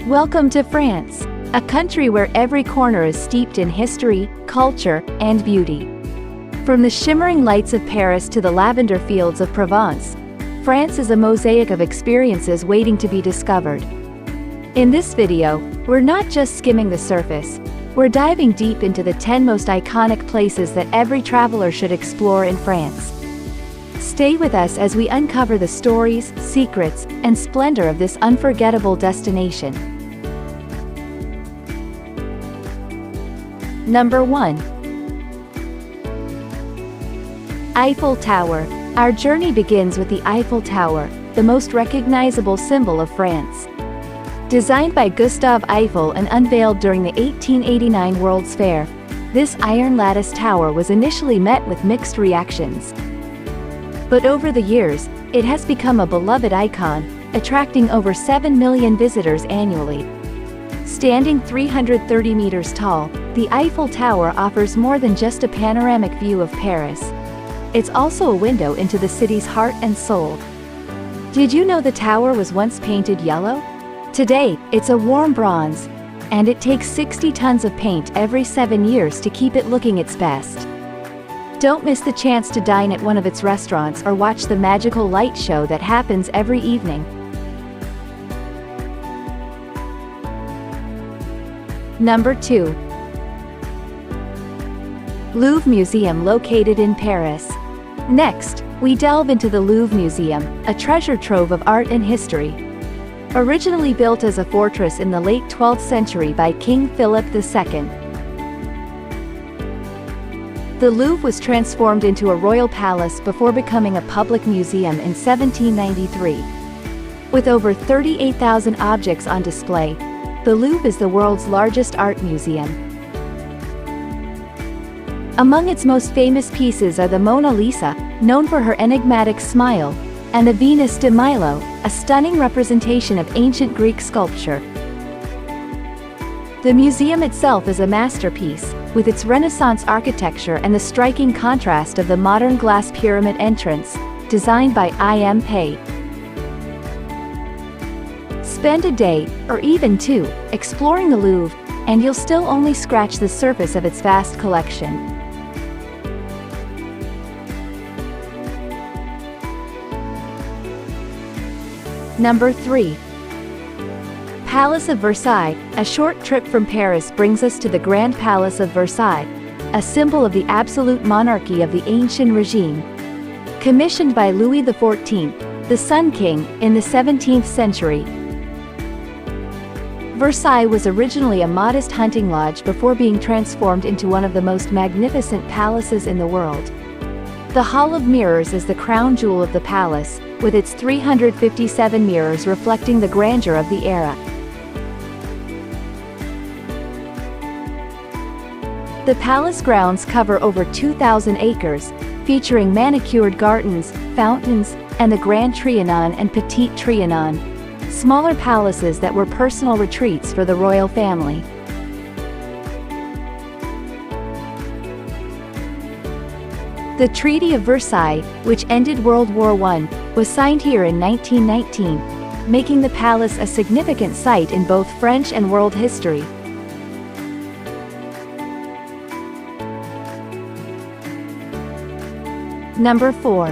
Welcome to France, a country where every corner is steeped in history, culture, and beauty. From the shimmering lights of Paris to the lavender fields of Provence, France is a mosaic of experiences waiting to be discovered. In this video, we're not just skimming the surface, we're diving deep into the 10 most iconic places that every traveler should explore in France. Stay with us as we uncover the stories, secrets, and splendor of this unforgettable destination. Number 1. Eiffel Tower. Our journey begins with the Eiffel Tower, the most recognizable symbol of France. Designed by Gustave Eiffel and unveiled during the 1889 World's Fair, this iron lattice tower was initially met with mixed reactions. But over the years, it has become a beloved icon, attracting over 7 million visitors annually. Standing 330 meters tall, the Eiffel Tower offers more than just a panoramic view of Paris. It's also a window into the city's heart and soul. Did you know the tower was once painted yellow? Today, it's a warm bronze, and it takes 60 tons of paint every 7 years to keep it looking its best. Don't miss the chance to dine at one of its restaurants or watch the magical light show that happens every evening. Number 2. Louvre Museum, located in Paris. Next, we delve into the Louvre Museum, a treasure trove of art and history. Originally built as a fortress in the late 12th century by King Philip II, the Louvre was transformed into a royal palace before becoming a public museum in 1793. With over 38,000 objects on display, the Louvre is the world's largest art museum. Among its most famous pieces are the Mona Lisa, known for her enigmatic smile, and the Venus de Milo, a stunning representation of ancient Greek sculpture. The museum itself is a masterpiece, with its Renaissance architecture and the striking contrast of the modern glass pyramid entrance, designed by I.M. Pei. Spend a day, or even two, exploring the Louvre, and you'll still only scratch the surface of its vast collection. Number 3. Palace of Versailles. A short trip from Paris brings us to the Grand Palace of Versailles, a symbol of the absolute monarchy of the ancient regime. Commissioned by Louis XIV, the Sun King, in the 17th century, Versailles was originally a modest hunting lodge before being transformed into one of the most magnificent palaces in the world. The Hall of Mirrors is the crown jewel of the palace, with its 357 mirrors reflecting the grandeur of the era. The palace grounds cover over 2,000 acres, featuring manicured gardens, fountains, and the Grand Trianon and Petit Trianon, smaller palaces that were personal retreats for the royal family. The Treaty of Versailles, which ended World War I, was signed here in 1919, making the palace a significant site in both French and world history. Number 4.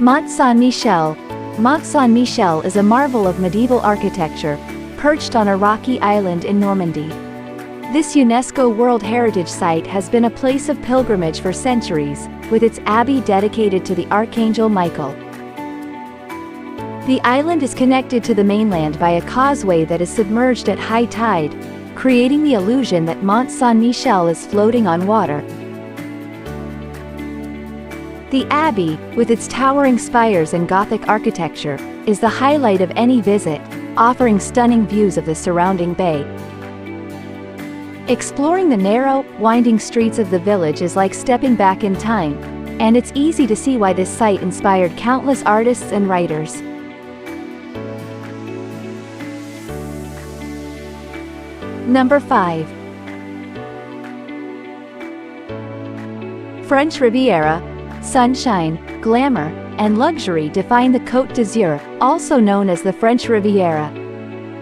Mont Saint-Michel. Mont Saint-Michel is a marvel of medieval architecture, perched on a rocky island in Normandy. This UNESCO World Heritage Site has been a place of pilgrimage for centuries, with its abbey dedicated to the Archangel Michael. The island is connected to the mainland by a causeway that is submerged at high tide, creating the illusion that Mont Saint-Michel is floating on water. The abbey, with its towering spires and Gothic architecture, is the highlight of any visit, offering stunning views of the surrounding bay. Exploring the narrow, winding streets of the village is like stepping back in time, and it's easy to see why this site inspired countless artists and writers. Number 5. French Riviera. Sunshine, glamour, and luxury define the Côte d'Azur, also known as the French Riviera.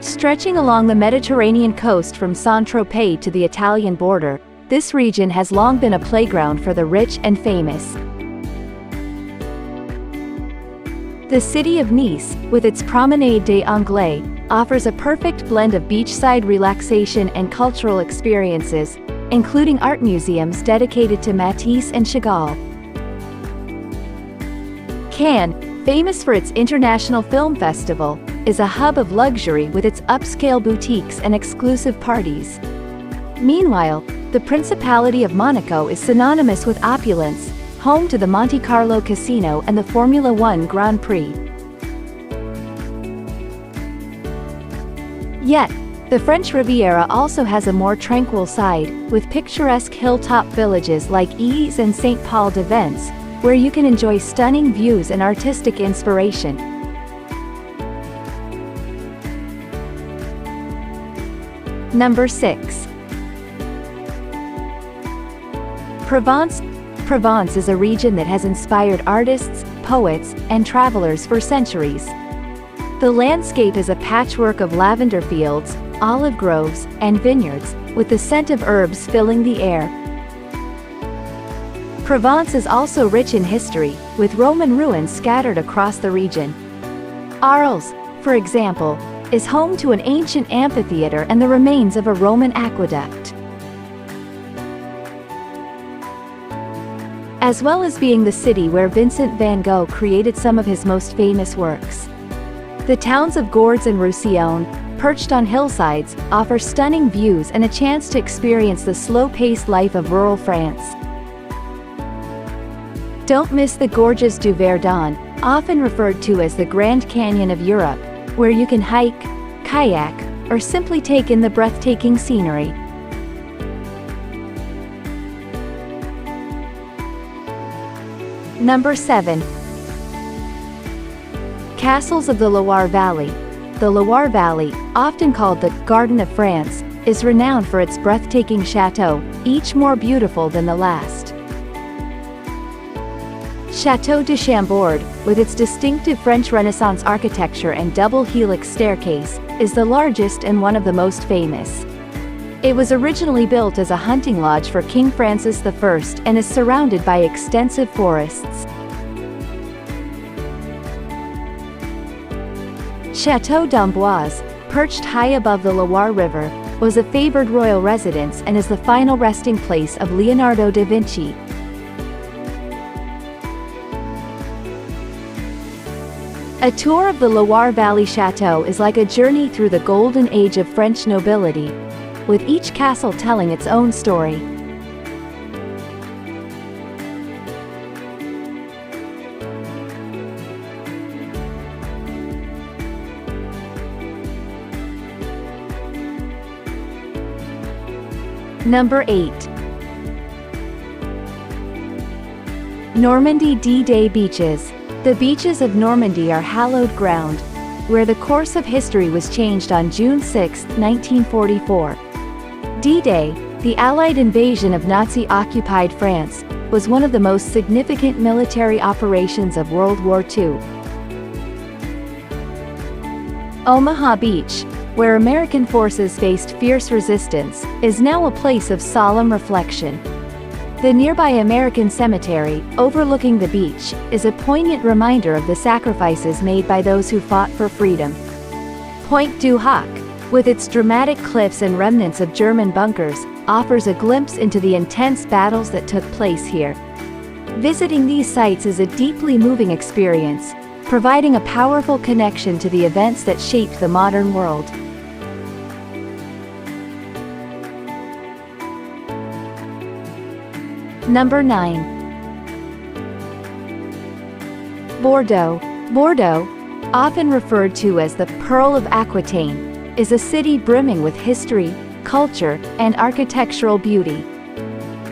Stretching along the Mediterranean coast from Saint-Tropez to the Italian border, this region has long been a playground for the rich and famous. The city of Nice, with its Promenade des Anglais, offers a perfect blend of beachside relaxation and cultural experiences, including art museums dedicated to Matisse and Chagall. Cannes, famous for its International Film Festival, is a hub of luxury with its upscale boutiques and exclusive parties. Meanwhile, the Principality of Monaco is synonymous with opulence, home to the Monte Carlo Casino and the Formula One Grand Prix. Yet, the French Riviera also has a more tranquil side, with picturesque hilltop villages like Ys and Saint-Paul-de-Vence, where you can enjoy stunning views and artistic inspiration. Number 6. Provence. Provence is a region that has inspired artists, poets, and travelers for centuries. The landscape is a patchwork of lavender fields, olive groves, and vineyards, with the scent of herbs filling the air. Provence is also rich in history, with Roman ruins scattered across the region. Arles, for example, is home to an ancient amphitheater and the remains of a Roman aqueduct. As well as being the city where Vincent van Gogh created some of his most famous works. The towns of Gourdes and Roussillon, perched on hillsides, offer stunning views and a chance to experience the slow-paced life of rural France. Don't miss the gorges du Verdon, often referred to as the Grand Canyon of Europe, where you can hike, kayak, or simply take in the breathtaking scenery. Number 7. Castles of the Loire Valley. The Loire Valley, often called the Garden of France, is renowned for its breathtaking châteaux, each more beautiful than the last. Château de Chambord, with its distinctive French Renaissance architecture and double helix staircase, is the largest and one of the most famous. It was originally built as a hunting lodge for King Francis I and is surrounded by extensive forests. Château d'Amboise, perched high above the Loire River, was a favored royal residence and is the final resting place of Leonardo da Vinci. A tour of the Loire Valley Château is like a journey through the golden age of French nobility, with each castle telling its own story. Number 8. Normandy D-Day Beaches. The beaches of Normandy are hallowed ground, where the course of history was changed on June 6, 1944. D-Day, the Allied invasion of Nazi-occupied France, was one of the most significant military operations of World War II. Omaha Beach, where American forces faced fierce resistance, is now a place of solemn reflection. The nearby American cemetery, overlooking the beach, is a poignant reminder of the sacrifices made by those who fought for freedom. Pointe du Hoc, with its dramatic cliffs and remnants of German bunkers, offers a glimpse into the intense battles that took place here. Visiting these sites is a deeply moving experience, providing a powerful connection to the events that shaped the modern world. Number 9. Bordeaux. Bordeaux, often referred to as the Pearl of Aquitaine, is a city brimming with history, culture, and architectural beauty.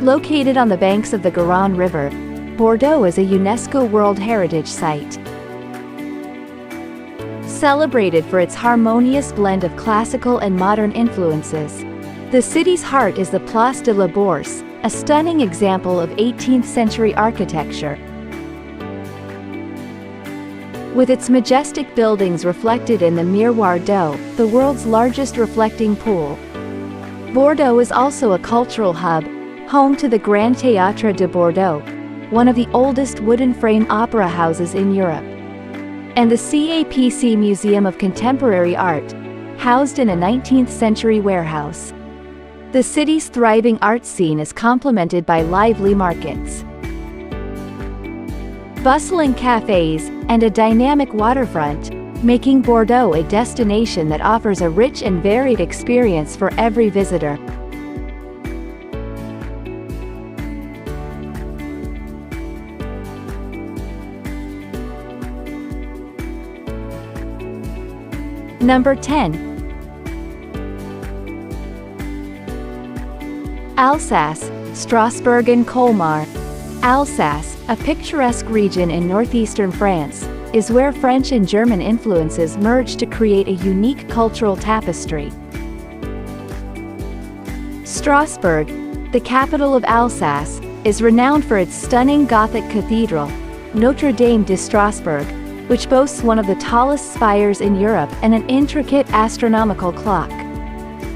Located on the banks of the Garonne River, Bordeaux is a UNESCO World Heritage Site. Celebrated for its harmonious blend of classical and modern influences, the city's heart is the Place de la Bourse, a stunning example of 18th-century architecture. with its majestic buildings reflected in the Miroir d'Eau, the world's largest reflecting pool. Bordeaux is also a cultural hub, home to the Grand Théâtre de Bordeaux, one of the oldest wooden frame opera houses in Europe, and the CAPC Museum of Contemporary Art, housed in a 19th-century warehouse. The city's thriving art scene is complemented by lively markets, bustling cafes, and a dynamic waterfront, making Bordeaux a destination that offers a rich and varied experience for every visitor. Number 10. Alsace, Strasbourg and Colmar. Alsace, a picturesque region in northeastern France, is where French and German influences merge to create a unique cultural tapestry. Strasbourg, the capital of Alsace, is renowned for its stunning Gothic cathedral, Notre Dame de Strasbourg, which boasts one of the tallest spires in Europe and an intricate astronomical clock.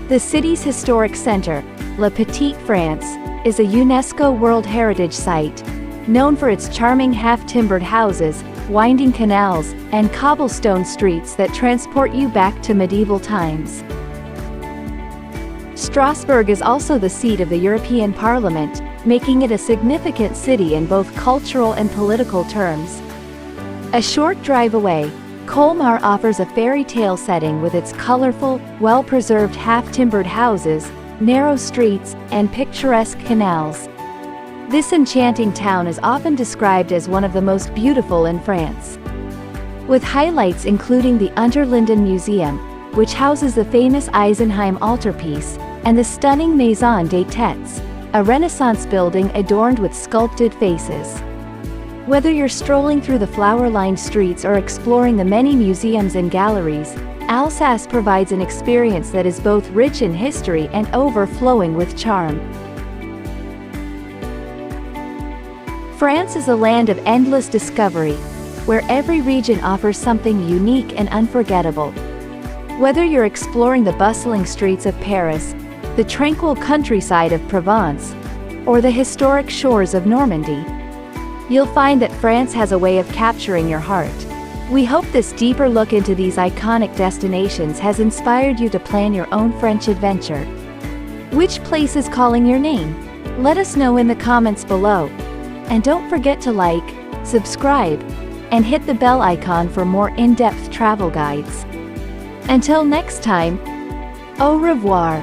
The city's historic center, La Petite France, is a UNESCO World Heritage Site, known for its charming half-timbered houses, winding canals, and cobblestone streets that transport you back to medieval times. Strasbourg is also the seat of the European Parliament, making it a significant city in both cultural and political terms. A short drive away, Colmar offers a fairy tale setting with its colorful, well-preserved half-timbered houses, narrow streets, and picturesque canals. This enchanting town is often described as one of the most beautiful in France, with highlights including the Unterlinden Museum, which houses the famous Eisenheim altarpiece, and the stunning Maison des Têtes, a Renaissance building adorned with sculpted faces. Whether you're strolling through the flower-lined streets or exploring the many museums and galleries, Alsace provides an experience that is both rich in history and overflowing with charm. France is a land of endless discovery, where every region offers something unique and unforgettable. Whether you're exploring the bustling streets of Paris, the tranquil countryside of Provence, or the historic shores of Normandy, you'll find that France has a way of capturing your heart. We hope this deeper look into these iconic destinations has inspired you to plan your own French adventure. Which place is calling your name? Let us know in the comments below. And don't forget to like, subscribe, and hit the bell icon for more in-depth travel guides. Until next time, au revoir.